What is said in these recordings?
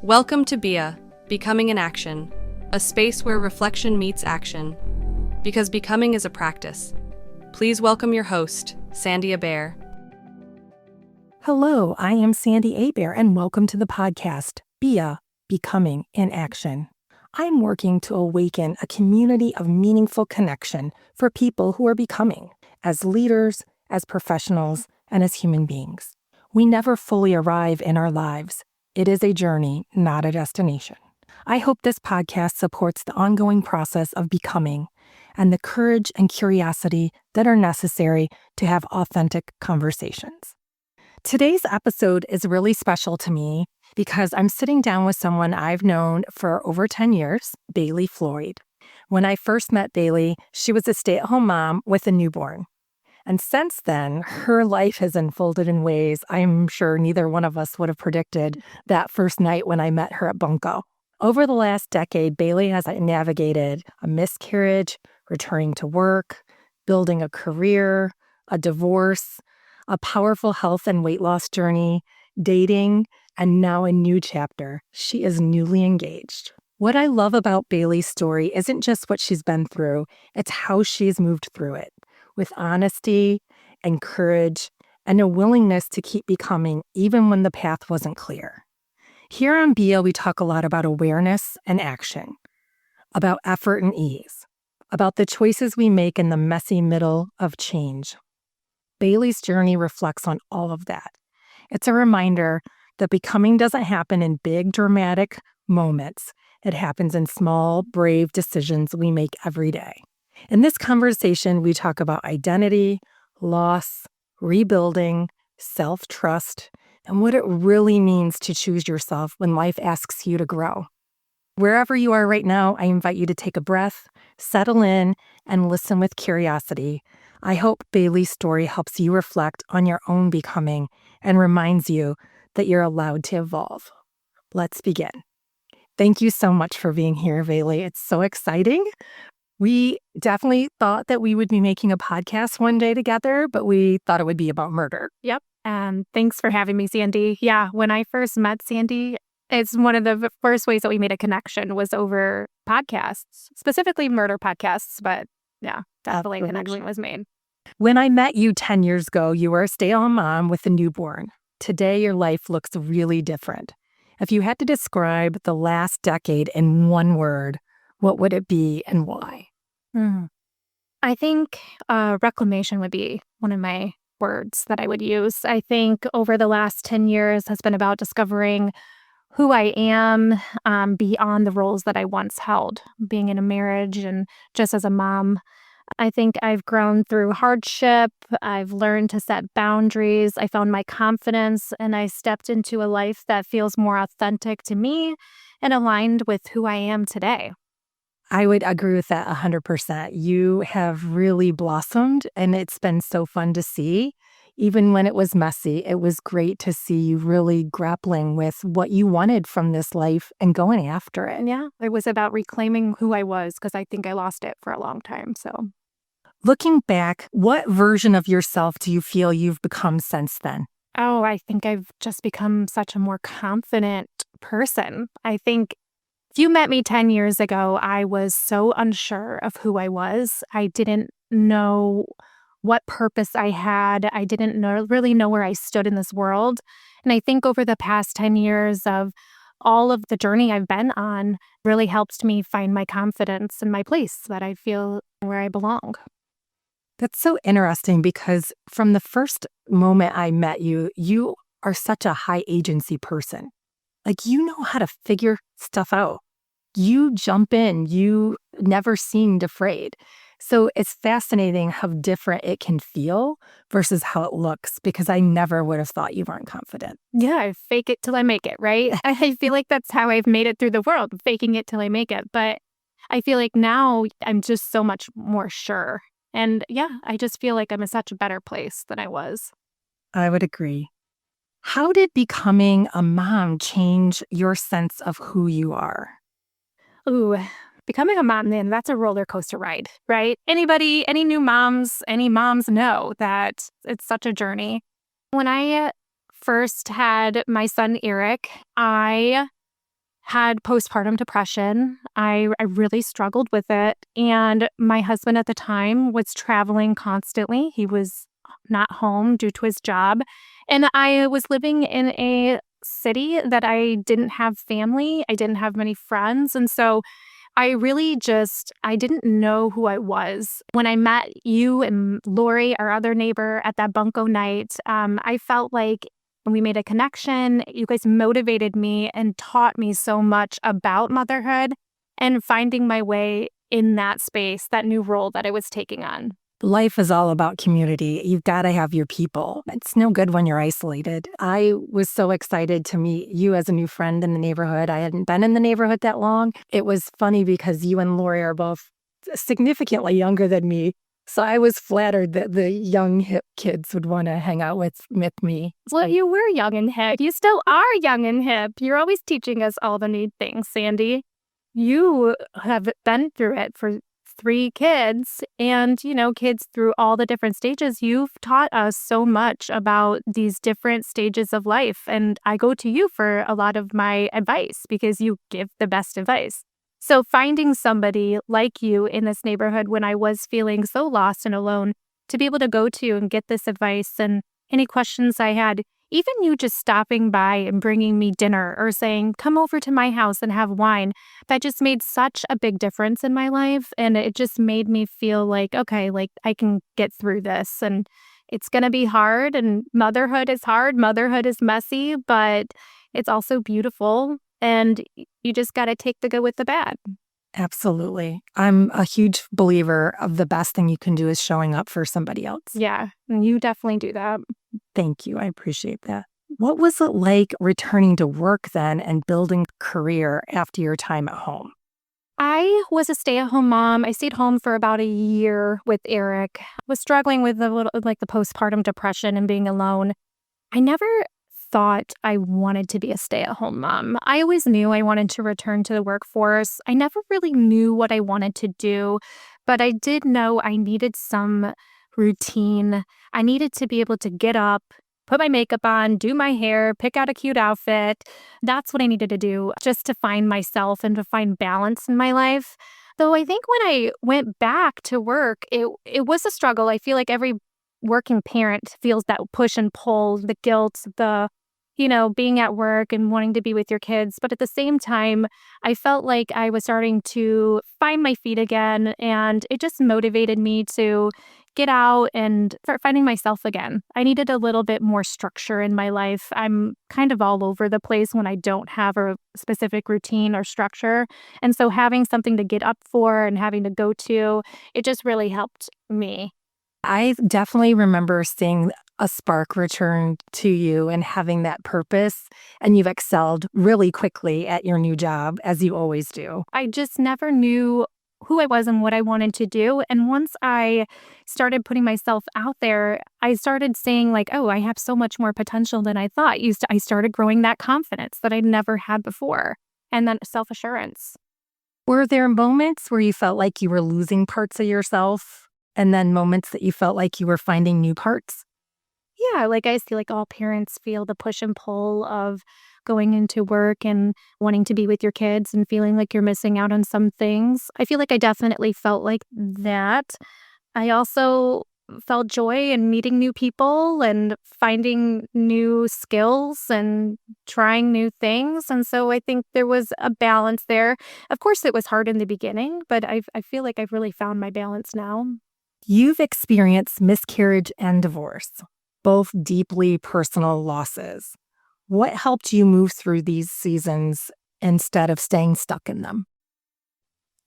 Welcome to BIA, Becoming in Action, a space where reflection meets action. Because becoming is a practice. Please welcome your host, Sandy Abair. Hello, I am Sandy Abair, and welcome to the podcast, BIA, Becoming in Action. I'm working to awaken a community of meaningful connection for people who are becoming, as leaders, as professionals, and as human beings. We never fully arrive in our lives. It is a journey, not a destination. I hope this podcast supports the ongoing process of becoming and the courage and curiosity that are necessary to have authentic conversations. Today's episode is really special to me because I'm sitting down with someone I've known for over 10 years, Bailey Floyd. When I first met Bailey, she was a stay-at-home mom with a newborn. And since then, her life has unfolded in ways I'm sure neither one of us would have predicted that first night when I met her at Bunko. Over the last decade, Bailey has navigated a miscarriage, returning to work, building a career, a divorce, a powerful health and weight loss journey, dating, and now a new chapter. She is newly engaged. What I love about Bailey's story isn't just what she's been through, it's how she's moved through it, with honesty and courage and a willingness to keep becoming even when the path wasn't clear. Here on BIA, we talk a lot about awareness and action, about effort and ease, about the choices we make in the messy middle of change. Bailey's journey reflects on all of that. It's a reminder that becoming doesn't happen in big, dramatic moments. It happens in small, brave decisions we make every day. In this conversation, we talk about identity, loss, rebuilding, self-trust, and what it really means to choose yourself when life asks you to grow. Wherever you are right now, I invite you to take a breath, settle in, and listen with curiosity. I hope Bailey's story helps you reflect on your own becoming and reminds you that you're allowed to evolve. Let's begin. Thank you so much for being here, Bailey. It's so exciting. We definitely thought that we would be making a podcast one day together, but we thought it would be about murder. Yep. And thanks for having me, Sandy. Yeah, when I first met Sandy, it's one of the first ways that we made a connection was over podcasts, specifically murder podcasts. But yeah, definitely a connection was made. When I met you 10 years ago, you were a stay-at-home mom with a newborn. Today, your life looks really different. If you had to describe the last decade in one word, what would it be and why? I think reclamation would be one of my words that I would use. I think over the last 10 years has been about discovering who I am beyond the roles that I once held, being in a marriage and just as a mom. I think I've grown through hardship. I've learned to set boundaries. I found my confidence and I stepped into a life that feels more authentic to me and aligned with who I am today. I would agree with that 100%. You have really blossomed, and it's been so fun to see. Even when it was messy, it was great to see you really grappling with what you wanted from this life and going after it. Yeah, it was about reclaiming who I was because I think I lost it for a long time. So, looking back, what version of yourself do you feel you've become since then? Oh, I think I've just become such a more confident person. I think if you met me 10 years ago, I was so unsure of who I was. I didn't know what purpose I had. I didn't really know where I stood in this world. And I think over the past 10 years of all of the journey I've been on really helped me find my confidence and my place that I feel where I belong. That's so interesting because from the first moment I met you, you are such a high agency person. Like, you know how to figure stuff out. You jump in, you never seemed afraid. So it's fascinating how different it can feel versus how it looks, because I never would have thought you weren't confident. Yeah, I fake it till I make it, right? I feel like that's how I've made it through the world, faking it till I make it. But I feel like now I'm just so much more sure. And yeah, I just feel like I'm in such a better place than I was. I would agree. How did becoming a mom change your sense of who you are? Ooh, becoming a mom, man, that's a roller coaster ride, right? Any new moms, any moms know that it's such a journey. When I first had my son, Eric, I had postpartum depression. I really struggled with it. And my husband at the time was traveling constantly. He was not home due to his job. And I was living in a city that I didn't have family. I didn't have many friends. And so I didn't know who I was. When I met you and Lori, our other neighbor, at that bunko night, I felt like we made a connection. You guys motivated me and taught me so much about motherhood and finding my way in that space, that new role that I was taking on. Life is all about community. You've got to have your people. It's no good when you're isolated. I was so excited to meet you as a new friend in the neighborhood. I hadn't been in the neighborhood that long. It was funny because you and Lori are both significantly younger than me. So I was flattered that the young, hip kids would want to hang out with me. Well, you were young and hip. You still are young and hip. You're always teaching us all the new things, Sandy. You have been through it for 3 kids and, kids through all the different stages. You've taught us so much about these different stages of life. And I go to you for a lot of my advice because you give the best advice. So finding somebody like you in this neighborhood when I was feeling so lost and alone, to be able to go to and get this advice and any questions I had, even you just stopping by and bringing me dinner or saying, come over to my house and have wine, that just made such a big difference in my life. And it just made me feel like, okay, like I can get through this. And it's going to be hard. And motherhood is hard. Motherhood is messy, but it's also beautiful. And you just got to take the good with the bad. Absolutely. I'm a huge believer of the best thing you can do is showing up for somebody else. Yeah, and you definitely do that. Thank you. I appreciate that. What was it like returning to work then and building a career after your time at home? I was a stay-at-home mom. I stayed home for about a year with Eric. Was struggling with the postpartum depression and being alone. I never thought I wanted to be a stay-at-home mom. I always knew I wanted to return to the workforce. I never really knew what I wanted to do, but I did know I needed some routine. I needed to be able to get up, put my makeup on, do my hair, pick out a cute outfit. That's what I needed to do just to find myself and to find balance in my life. Though I think when I went back to work, it was a struggle. I feel like every working parent feels that push and pull, the guilt, being at work and wanting to be with your kids. But at the same time, I felt like I was starting to find my feet again. And it just motivated me to get out and start finding myself again. I needed a little bit more structure in my life. I'm kind of all over the place when I don't have a specific routine or structure. And so having something to get up for and having to go to, it just really helped me. I definitely remember seeing a spark return to you and having that purpose, and you've excelled really quickly at your new job, as you always do. I just never knew who I was and what I wanted to do. And once I started putting myself out there, I started saying like, oh, I have so much more potential than I thought. I started growing that confidence that I'd never had before, and then self-assurance. Were there moments where you felt like you were losing parts of yourself, and then moments that you felt like you were finding new parts? Yeah, like I see like all parents feel the push and pull of going into work and wanting to be with your kids and feeling like you're missing out on some things. I feel like I definitely felt like that. I also felt joy in meeting new people and finding new skills and trying new things. And so I think there was a balance there. Of course, it was hard in the beginning, but I feel like I've really found my balance now. You've experienced miscarriage and divorce, both deeply personal losses. What helped you move through these seasons instead of staying stuck in them?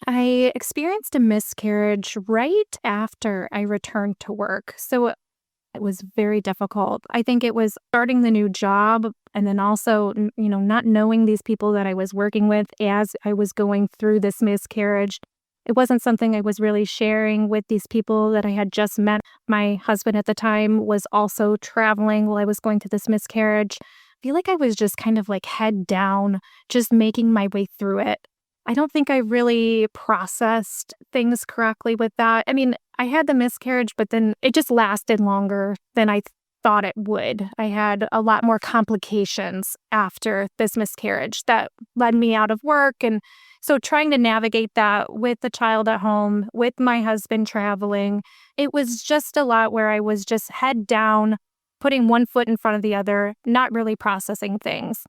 I experienced a miscarriage right after I returned to work. So it was very difficult. I think it was starting the new job and then also, not knowing these people that I was working with as I was going through this miscarriage. It wasn't something I was really sharing with these people that I had just met. My husband at the time was also traveling while I was going through this miscarriage. I feel like I was just kind of like head down, just making my way through it. I don't think I really processed things correctly with that. I mean, I had the miscarriage, but then it just lasted longer than I thought it would. I had a lot more complications after this miscarriage that led me out of work. And so trying to navigate that with the child at home, with my husband traveling, it was just a lot where I was just head down, putting one foot in front of the other, not really processing things.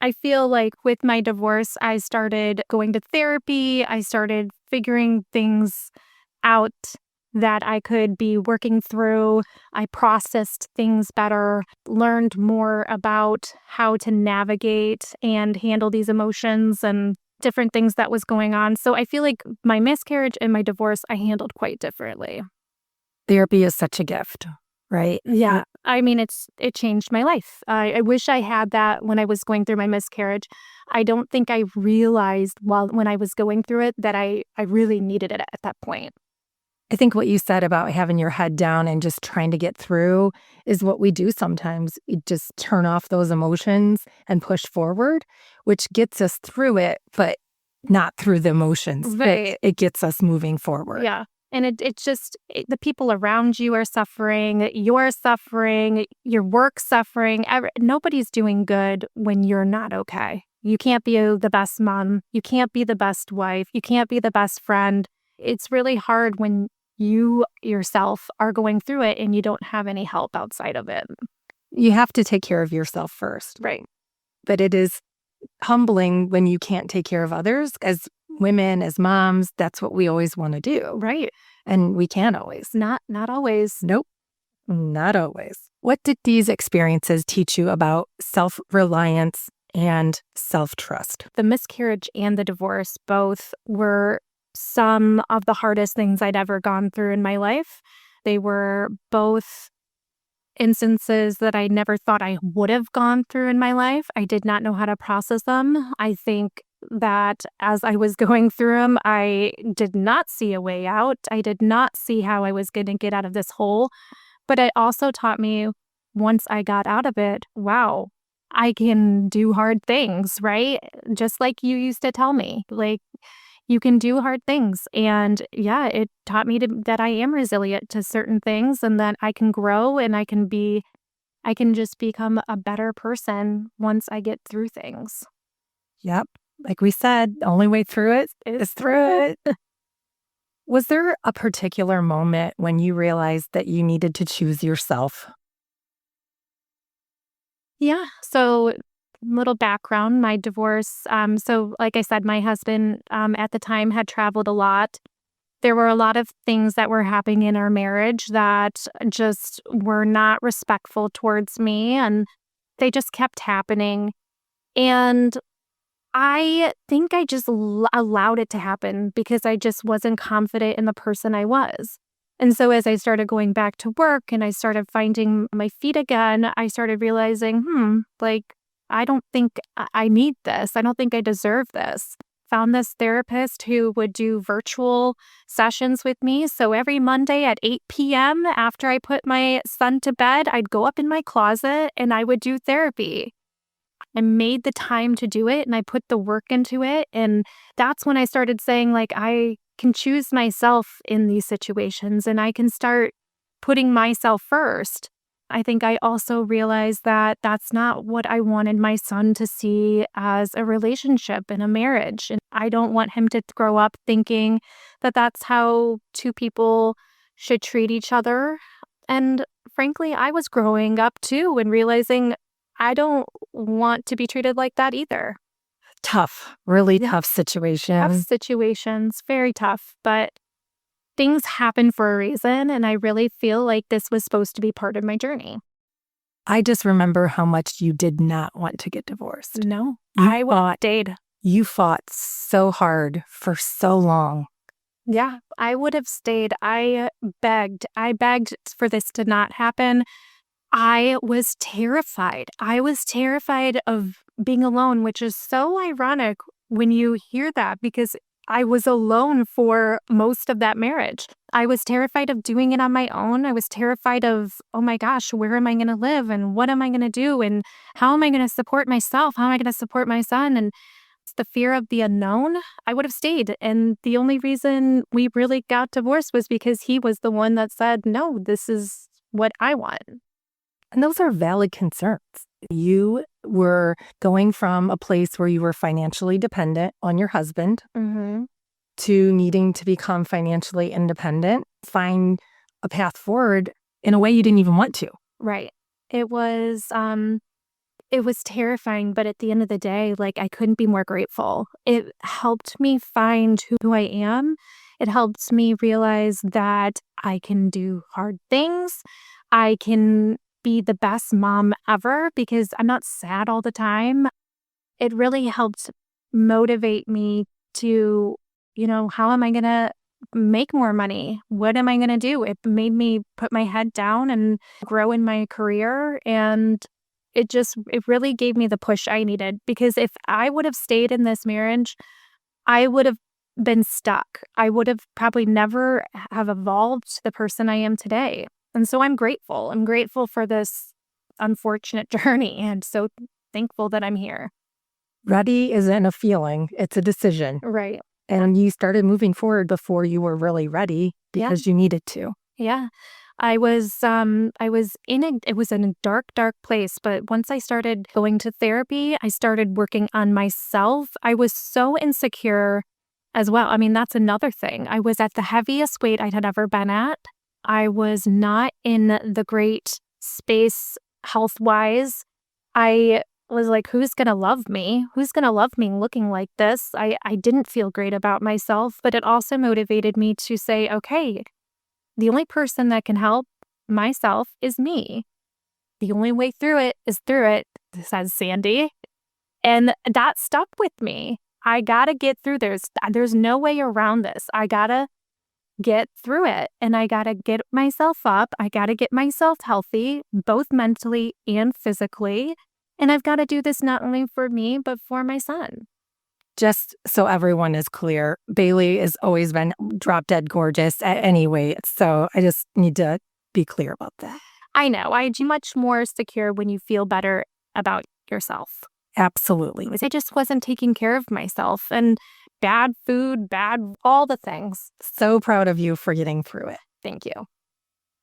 I feel like with my divorce, I started going to therapy. I started figuring things out that I could be working through. I processed things better, learned more about how to navigate and handle these emotions and different things that was going on. So I feel like my miscarriage and my divorce, I handled quite differently. Therapy is such a gift, right? Yeah. I mean, it changed my life. I wish I had that when I was going through my miscarriage. I don't think I realized when I was going through it that I really needed it at that point. I think what you said about having your head down and just trying to get through is what we do sometimes. We just turn off those emotions and push forward, which gets us through it, but not through the emotions. Right. It gets us moving forward. Yeah. And the people around you are suffering, you're suffering, your work's suffering. Nobody's doing good when you're not okay. You can't be the best mom. You can't be the best wife. You can't be the best friend. It's really hard when you yourself are going through it and you don't have any help outside of it. You have to take care of yourself first. Right. But it is humbling when you can't take care of others. As women, as moms, that's what we always want to do. Right. And we can't always. Not always. Nope. Not always. What did these experiences teach you about self-reliance and self-trust? The miscarriage and the divorce both were some of the hardest things I'd ever gone through in my life. They were both instances that I never thought I would have gone through in my life. I did not know how to process them. I think that as I was going through them, I did not see a way out. I did not see how I was going to get out of this hole. But it also taught me once I got out of it, wow, I can do hard things, right? Just like you used to tell me, like, you can do hard things. And yeah, it taught me that I am resilient to certain things and that I can grow and I can just become a better person once I get through things. Yep. Like we said, the only way through it is through it. Was there a particular moment when you realized that you needed to choose yourself? Yeah. So little background, my divorce. So like I said, my husband at the time had traveled a lot. There were a lot of things that were happening in our marriage that just were not respectful towards me, and they just kept happening. And I think I just allowed it to happen because I just wasn't confident in the person I was. And so as I started going back to work and I started finding my feet again, I started realizing, like, I don't think I need this. I don't think I deserve this. Found this therapist who would do virtual sessions with me. So every Monday at 8 p.m. after I put my son to bed, I'd go up in my closet and I would do therapy. I made the time to do it and I put the work into it. And that's when I started saying, like, I can choose myself in these situations and I can start putting myself first. I think I also realized that that's not what I wanted my son to see as a relationship and a marriage. And I don't want him to grow up thinking that that's how two people should treat each other. And frankly, I was growing up too and realizing I don't want to be treated like that either. Tough, really tough situation. Tough situations, very tough, but things happen for a reason, and I really feel like this was supposed to be part of my journey. I just remember how much you did not want to get divorced. No, I stayed. You fought so hard for so long. Yeah, I would have stayed. I begged for this to not happen. I was terrified. I was terrified of being alone, which is so ironic when you hear that because I was alone for most of that marriage. I was terrified of doing it on my own. I was terrified of, oh my gosh, where am I going to live and what am I going to do and how am I going to support myself? How am I going to support my son? And it's the fear of the unknown. I would have stayed. And the only reason we really got divorced was because he was the one that said, no, this is what I want. And those are valid concerns. You were going from a place where you were financially dependent on your husband Mm-hmm. to needing to become financially independent, find a path forward in a way you didn't even want to. Right. It was terrifying, but at the end of the day, like, I couldn't be more grateful. It helped me find who I am. It helped me realize that I can do hard things. I can be the best mom ever because I'm not sad all the time. It really helped motivate me to, how am I going to make more money? What am I going to do? It made me put my head down and grow in my career. And it really gave me the push I needed, because if I would have stayed in this marriage, I would have been stuck. I would have probably never have evolved to the person I am today. And so I'm grateful. I'm grateful for this unfortunate journey and so thankful that I'm here. Ready isn't a feeling, it's a decision. Right. And you started moving forward before you were really ready Yeah. because you needed to. Yeah. I was it was in a dark, dark place, but once I started going to therapy, I started working on myself. I was so insecure as well. I mean, that's another thing. I was at the heaviest weight I had ever been at. I was not in the great space health-wise. I was like, who's going to love me? Who's going to love me looking like this? I didn't feel great about myself, but it also motivated me to say, okay, the only person that can help myself is me. The only way through it is through it, says Sandy. And that stuck with me. I got to get through this. There's no way around this. I got to get through it, and I got to get myself up. I got to get myself healthy, both mentally and physically. And I've got to do this not only for me, but for my son. Just so everyone is clear, Bailey has always been drop dead gorgeous at any weight. So I just need to be clear about that. I know. I'm much more secure when you feel better about yourself. Absolutely. I just wasn't taking care of myself, and bad food, all the things. So proud of you for getting through it. Thank you.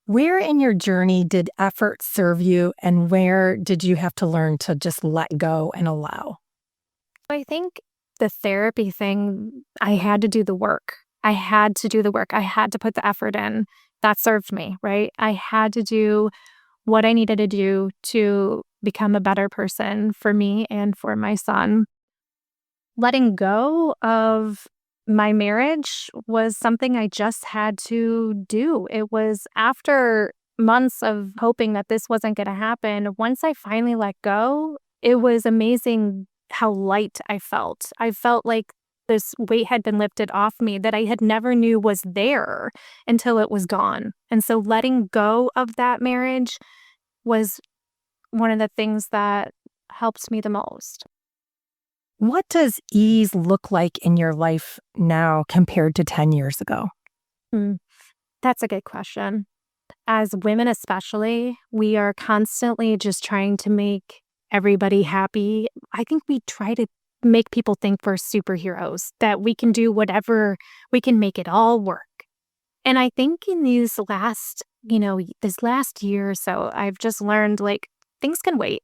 Where in your journey did effort serve you, and where did you have to learn to just let go and allow? I think the therapy thing, I had to do the work. I had to do the work. I had to put the effort in. That served me, right? I had to do what I needed to do to become a better person for me and for my son. Letting go of my marriage was something I just had to do. It was after months of hoping that this wasn't going to happen. Once I finally let go, it was amazing how light I felt. I felt like this weight had been lifted off me that I had never knew was there until it was gone. And so letting go of that marriage was one of the things that helped me the most. What does ease look like in your life now compared to 10 years ago? That's a good question. As women especially, we are constantly just trying to make everybody happy. I think we try to make people think we're superheroes, that we can do whatever, we can make it all work. And I think in this last year or so, I've just learned, like, things can wait.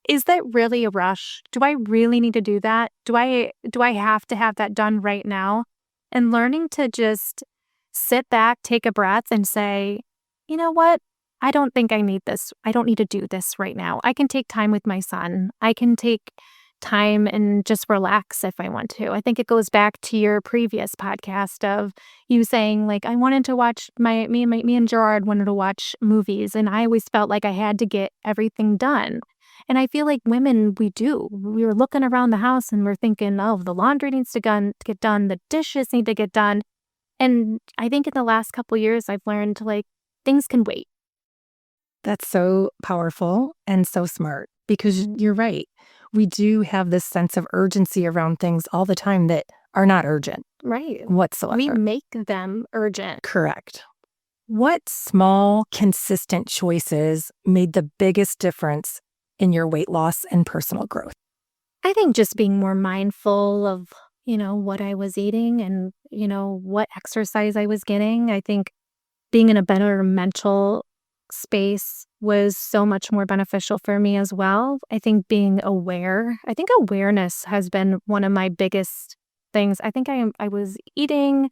Is that really a rush? Do I really need to do that? Do I have to have that done right now? And learning to just sit back, take a breath, and say, you know what? I don't think I need this. I don't need to do this right now. I can take time with my son. I can take time and just relax if I want to. I think it goes back to your previous podcast of you saying, like, I wanted to watch me and Gerard wanted to watch movies, and I always felt like I had to get everything done. And I feel like women, we do. We were looking around the house and we're thinking, oh, the laundry needs to get done. The dishes need to get done. And I think in the last couple of years, I've learned, like, things can wait. That's so powerful and so smart, because you're right. We do have this sense of urgency around things all the time that are not urgent. Right. Whatsoever. We make them urgent. Correct. What small, consistent choices made the biggest difference in your weight loss and personal growth? I think just being more mindful of, what I was eating and, what exercise I was getting. I think being in a better mental space was so much more beneficial for me as well. I think awareness has been one of my biggest things. I think I was eating,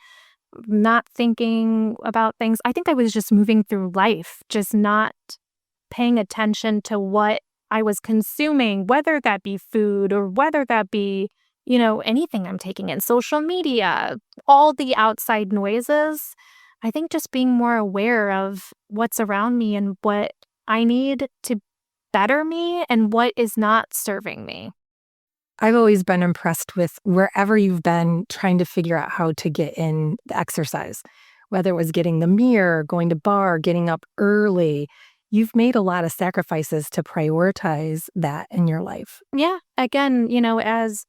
not thinking about things. I think I was just moving through life, just not paying attention to what I was consuming, whether that be food or whether that be, anything I'm taking in, social media, all the outside noises. I think just being more aware of what's around me and what I need to better me and what is not serving me. I've always been impressed with wherever you've been trying to figure out how to get in the exercise, whether it was getting the mirror, going to bar, getting up early. You've made a lot of sacrifices to prioritize that in your life. Yeah. Again, as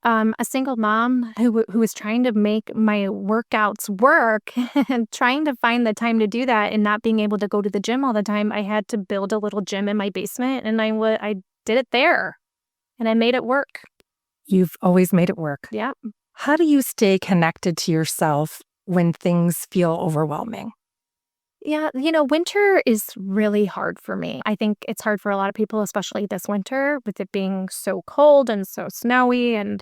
a single mom who was trying to make my workouts work and trying to find the time to do that and not being able to go to the gym all the time, I had to build a little gym in my basement, and I did it there and I made it work. You've always made it work. Yeah. How do you stay connected to yourself when things feel overwhelming? Yeah, winter is really hard for me. I think it's hard for a lot of people, especially this winter, with it being so cold and so snowy and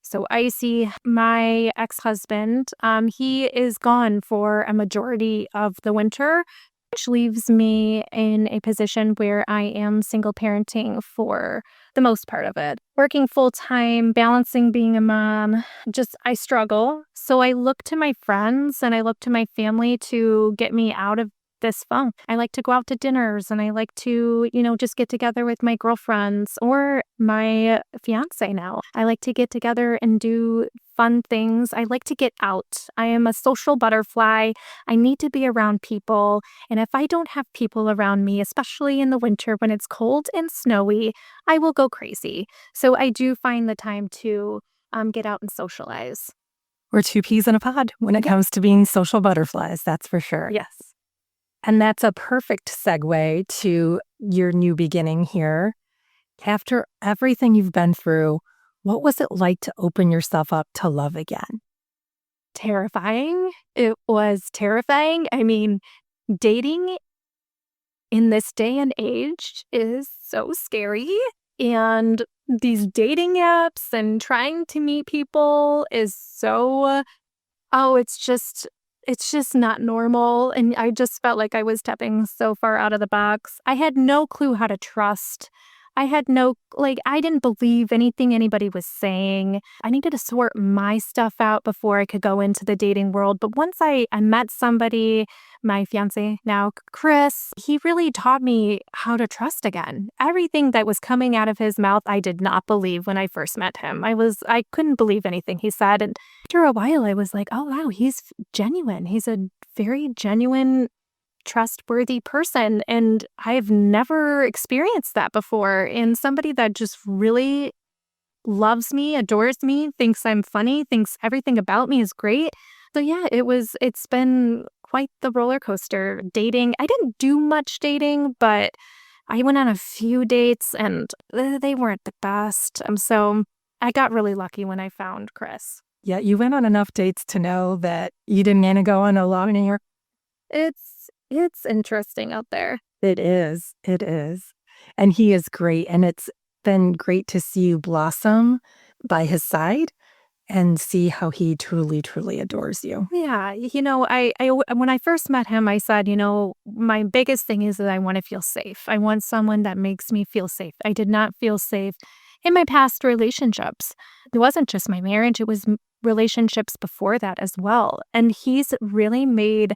so icy. My ex-husband, he is gone for a majority of the winter, which leaves me in a position where I am single parenting for the most part of it. Working full time, balancing being a mom, I struggle. So I look to my friends and I look to my family to get me out of this funk. I like to go out to dinners and I like to, just get together with my girlfriends or my fiance now. I like to get together and do fun things. I like to get out. I am a social butterfly. I need to be around people. And if I don't have people around me, especially in the winter when it's cold and snowy, I will go crazy. So I do find the time to get out and socialize. We're two peas in a pod when it comes to being social butterflies, that's for sure. Yes. And that's a perfect segue to your new beginning here. After everything you've been through, what was it like to open yourself up to love again? Terrifying. It was terrifying. I mean, dating in this day and age is so scary. And these dating apps and trying to meet people is so, it's just not normal. And I just felt like I was stepping so far out of the box. I had no clue how to trust. I didn't believe anything anybody was saying. I needed to sort my stuff out before I could go into the dating world. But once I met somebody, my fiance now, Chris, he really taught me how to trust again. Everything that was coming out of his mouth, I did not believe when I first met him. I couldn't believe anything he said. And after a while, I was like, oh, wow, he's genuine. He's a very genuine, trustworthy person, and I've never experienced that before. And somebody that just really loves me, adores me, thinks I'm funny, thinks everything about me is great. So yeah, it's been quite the roller coaster dating. I didn't do much dating, but I went on a few dates and they weren't the best. So I got really lucky when I found Chris. Yeah, you went on enough dates to know that you didn't want to go on a long year. It's interesting out there. It is. It is. And he is great. And it's been great to see you blossom by his side and see how he truly, truly adores you. Yeah. When I first met him, I said, my biggest thing is that I want to feel safe. I want someone that makes me feel safe. I did not feel safe in my past relationships. It wasn't just my marriage. It was relationships before that as well. And he's really made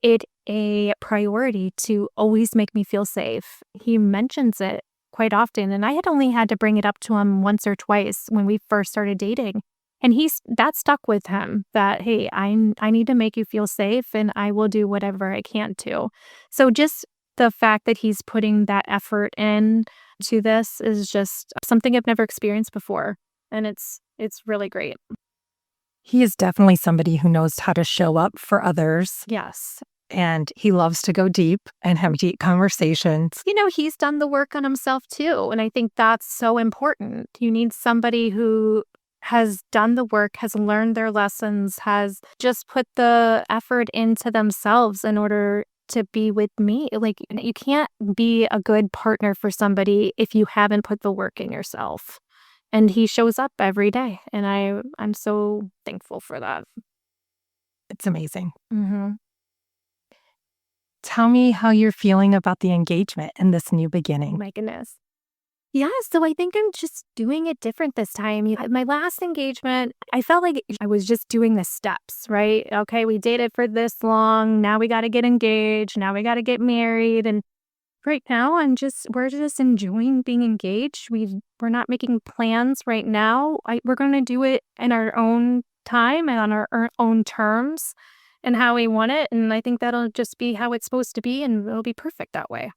it a priority to always make me feel safe. He mentions it quite often, and I had only had to bring it up to him once or twice when we first started dating. And that stuck with him, that, hey, I need to make you feel safe and I will do whatever I can to. So just the fact that he's putting that effort in to this is just something I've never experienced before. And it's really great. He is definitely somebody who knows how to show up for others. Yes. And he loves to go deep and have deep conversations. He's done the work on himself too. And I think that's so important. You need somebody who has done the work, has learned their lessons, has just put the effort into themselves in order to be with me. Like, you can't be a good partner for somebody if you haven't put the work in yourself. And he shows up every day, and I'm so thankful for that. It's amazing. Mm-hmm. Tell me how you're feeling about the engagement and this new beginning. My goodness. Yeah, so I think I'm just doing it different this time. My last engagement, I felt like I was just doing the steps, right? Okay, we dated for this long. Now we got to get engaged. Now we got to get married. And right now, we're just enjoying being engaged. We're not making plans right now. We're going to do it in our own time and on our own terms and how we want it. And I think that'll just be how it's supposed to be, and it'll be perfect that way.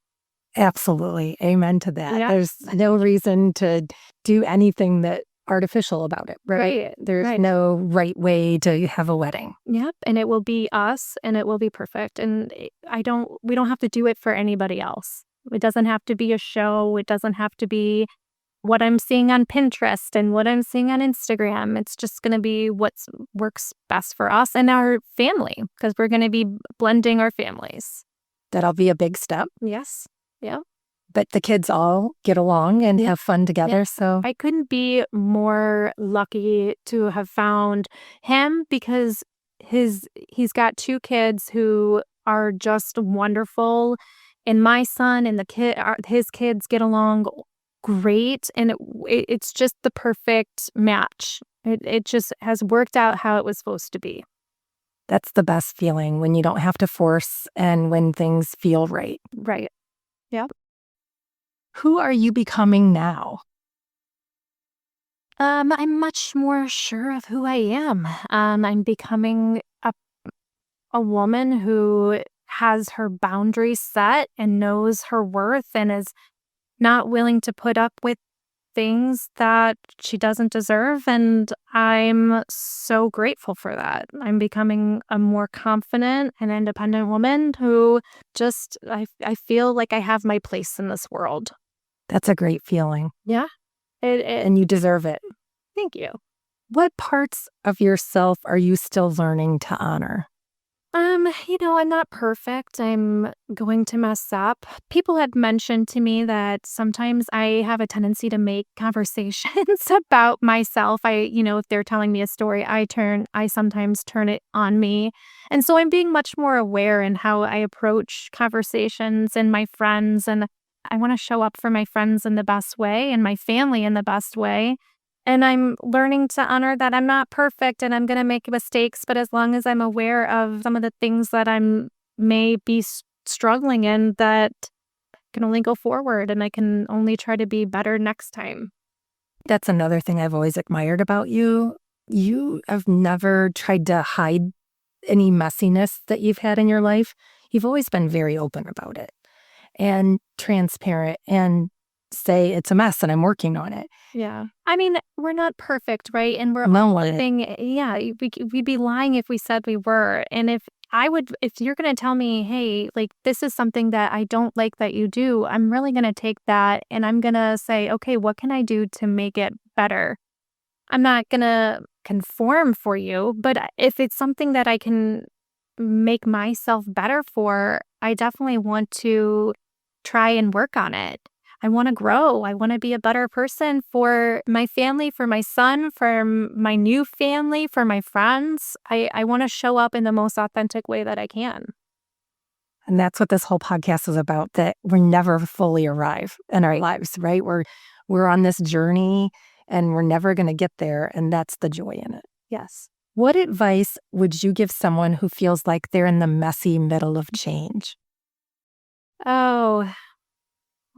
Absolutely. Amen to that. Yeah. There's no reason to do anything that artificial about it, right? Right. There's Right. no right way to have a wedding. Yep, and it will be us, and it will be perfect, and we don't have to do it for anybody else. It doesn't have to be a show, it doesn't have to be what I'm seeing on Pinterest and what I'm seeing on Instagram. It's just gonna be what works best for us and our family, because we're gonna be blending our families. That'll be a big step. Yes. Yeah. But the kids all get along and have fun together. Yeah. So I couldn't be more lucky to have found him, because he's got 2 kids who are just wonderful, and my son and his kids get along great, and it's just the perfect match. It just has worked out how it was supposed to be. that's the best feeling, when you don't have to force and when things feel right. Right. Yep. Who are you becoming now? I'm much more sure of who I am. I'm becoming a woman who has her boundaries set and knows her worth and is not willing to put up with things that she doesn't deserve. And I'm so grateful for that. I'm becoming a more confident and independent woman who I feel like I have my place in this world. That's a great feeling, Yeah. and you deserve it. Thank you. What parts of yourself are you still learning to honor? I'm not perfect. I'm going to mess up. People had mentioned to me that sometimes I have a tendency to make conversations about myself. If they're telling me a story, I sometimes turn it on me. And so I'm being much more aware in how I approach conversations and my friends. And I want to show up for my friends in the best way and my family in the best way. And I'm learning to honor that I'm not perfect and I'm going to make mistakes, but as long as I'm aware of some of the things that may be struggling in, that can only go forward and I can only try to be better next time. That's another thing I've always admired about you. You have never tried to hide any messiness that you've had in your life. You've always been very open about it and transparent, and say it's a mess and I'm working on it. Yeah. I mean, we're not perfect, right? And we're No, we'd be lying if we said we were. And if you're going to tell me, hey, like, this is something that I don't like that you do, I'm really going to take that and I'm going to say, okay, what can I do to make it better? I'm not going to conform for you, but if it's something that I can make myself better for, I definitely want to try and work on it. I want to grow. I want to be a better person for my family, for my son, for my new family, for my friends. I want to show up in the most authentic way that I can. And that's what this whole podcast is about, that we never fully arrive in our lives, right? We're on this journey and we're never going to get there. And that's the joy in it. Yes. What advice would you give someone who feels like they're in the messy middle of change? Oh,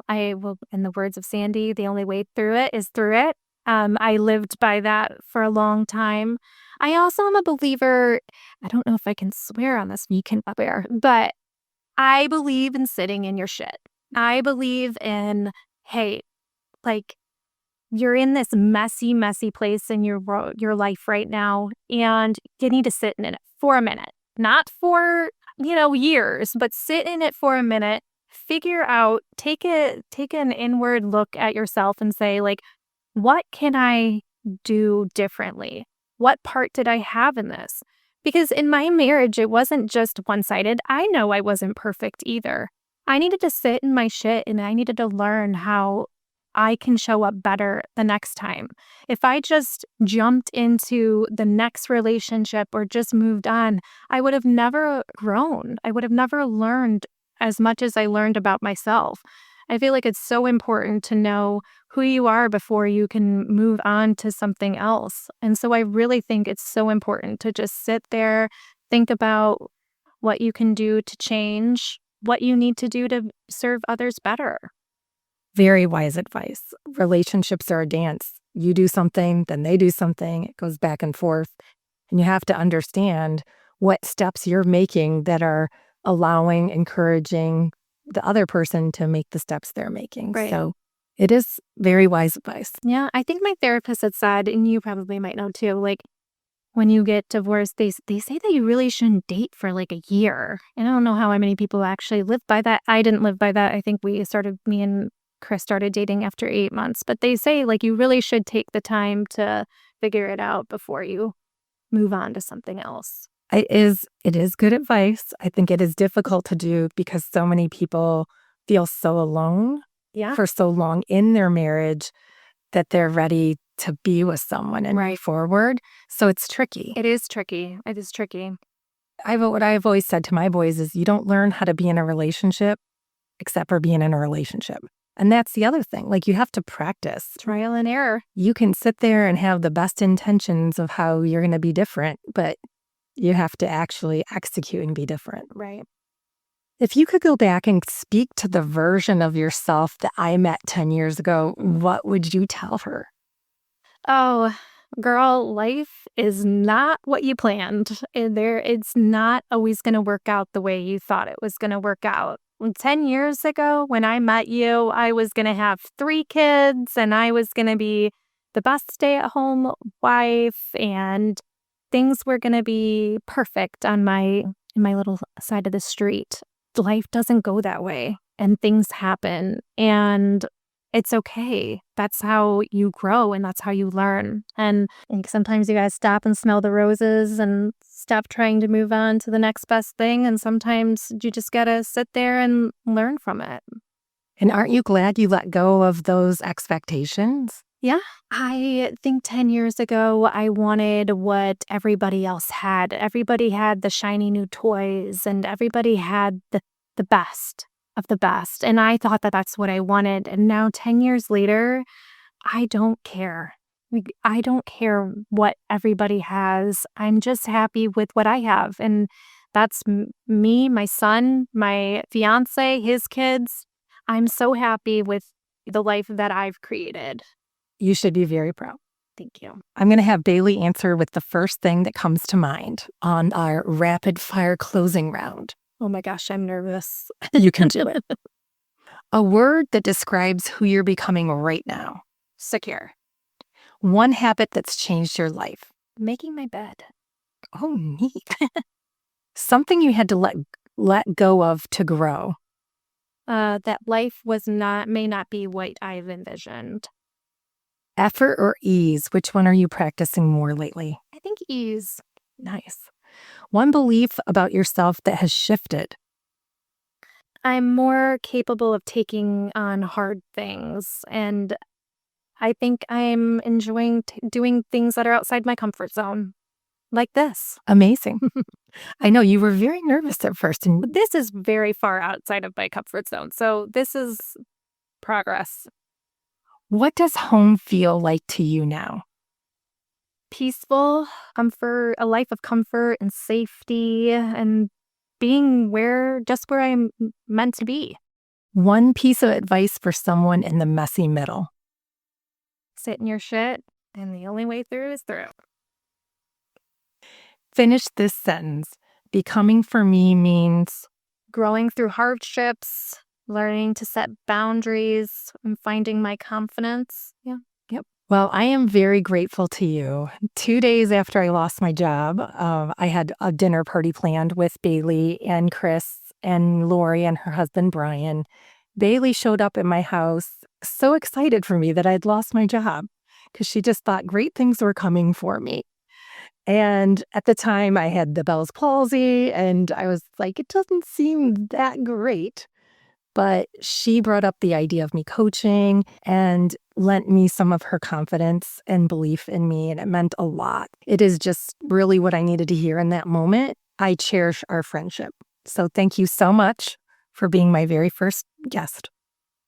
I will, in the words of Sandy, the only way through it is through it. I lived by that for a long time. I also am a believer, I don't know if I can swear on this, you can swear, but I believe in sitting in your shit. I believe in, hey, like, you're in this messy, messy place in your life right now, and you need to sit in it for a minute. Not for, years, but sit in it for a minute. Figure out, take an inward look at yourself and say, like, what can I do differently? What part did I have in this? Because in my marriage, it wasn't just one-sided. I know I wasn't perfect either. I needed to sit in my shit and I needed to learn how I can show up better the next time. If I just jumped into the next relationship or just moved on, I would have never grown. I would have never learned as much as I learned about myself. I feel like it's so important to know who you are before you can move on to something else. And so I really think it's so important to just sit there, think about what you can do to change, what you need to do to serve others better. Very wise advice. Relationships are a dance. You do something, then they do something. It goes back and forth. And you have to understand what steps you're making that are allowing, encouraging the other person to make the steps they're making. Right. So it is very wise advice. Yeah, I think my therapist had said, and you probably might know too, like when you get divorced, they say that you really shouldn't date for like a year. And I don't know how many people actually live by that. I didn't live by that. I think me and Chris started dating after 8 months. But they say like you really should take the time to figure it out before you move on to something else. It is good advice. I think it is difficult to do because so many people feel so alone for so long in their marriage that they're ready to be with someone and move forward. So it's tricky. It is tricky. What I've always said to my boys is you don't learn how to be in a relationship except for being in a relationship. And that's the other thing. Like you have to practice. Trial and error. You can sit there and have the best intentions of how you're going to be different, but you have to actually execute and be different. Right. If you could go back and speak to the version of yourself that I met 10 years ago, what would you tell her? Oh, girl, life is not what you planned. It's not always going to work out the way you thought it was going to work out. 10 years ago, when I met you, I was going to have 3 kids and I was going to be the best stay-at-home wife and things were going to be perfect in my little side of the street. Life doesn't go that way and things happen and it's okay. That's how you grow and that's how you learn. And sometimes you guys stop and smell the roses and stop trying to move on to the next best thing. And sometimes you just got to sit there and learn from it. And aren't you glad you let go of those expectations? Yeah. I think 10 years ago, I wanted what everybody else had. Everybody had the shiny new toys and everybody had the best of the best. And I thought that that's what I wanted. And now 10 years later, I don't care. I don't care what everybody has. I'm just happy with what I have. And that's me, my son, my fiance, his kids. I'm so happy with the life that I've created. You should be very proud. Thank you. I'm going to have Bailey answer with the first thing that comes to mind on our rapid fire closing round. Oh my gosh, I'm nervous. You can do it. A word that describes who you're becoming right now. Secure. One habit that's changed your life. Making my bed. Oh, neat. Something you had to let go of to grow. That life may not be what I've envisioned. Effort or ease? Which one are you practicing more lately? I think ease. Nice. One belief about yourself that has shifted. I'm more capable of taking on hard things, and I think I'm enjoying doing things that are outside my comfort zone, like this. Amazing. I know you were very nervous at first. But this is very far outside of my comfort zone, so this is progress. What does home feel like to you now? Peaceful, comfort, a life of comfort and safety, and being just where I'm meant to be. One piece of advice for someone in the messy middle. Sit in your shit, and the only way through is through. Finish this sentence. Becoming for me means growing through hardships, learning to set boundaries, and finding my confidence. Yeah. Yep. Well, I am very grateful to you. 2 days after I lost my job, I had a dinner party planned with Bailey and Chris and Lori and her husband, Brian. Bailey showed up at my house so excited for me that I'd lost my job because she just thought great things were coming for me. And at the time, I had the Bell's palsy, and I was like, it doesn't seem that great. But she brought up the idea of me coaching and lent me some of her confidence and belief in me, and it meant a lot. It is just really what I needed to hear in that moment. I cherish our friendship. So thank you so much for being my very first guest.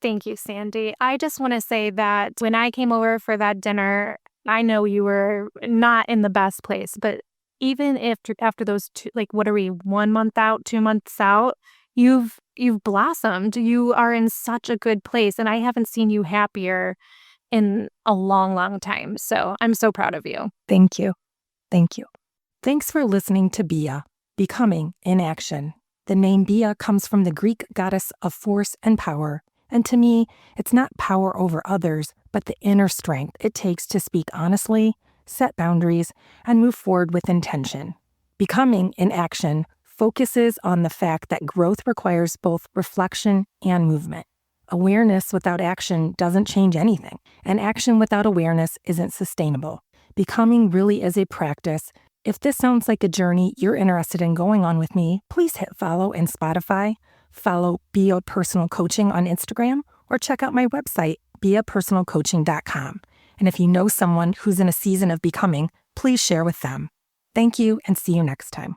Thank you, Sandy. I just want to say that when I came over for that dinner, I know you were not in the best place, but even if after those two, like, what are we, 1 month out, 2 months out, you've blossomed. You are in such a good place, and I haven't seen you happier in a long, long time. So I'm so proud of you. Thank you. Thank you. Thanks for listening to Bia, Becoming in Action. The name Bia comes from the Greek goddess of force and power. And to me, it's not power over others, but the inner strength it takes to speak honestly, set boundaries, and move forward with intention. Becoming in Action focuses on the fact that growth requires both reflection and movement. Awareness without action doesn't change anything, and action without awareness isn't sustainable. Becoming really is a practice. If this sounds like a journey you're interested in going on with me, please hit follow in Spotify, follow Bia Personal Coaching on Instagram, or check out my website, biapersonalcoaching.com. And if you know someone who's in a season of becoming, please share with them. Thank you, and see you next time.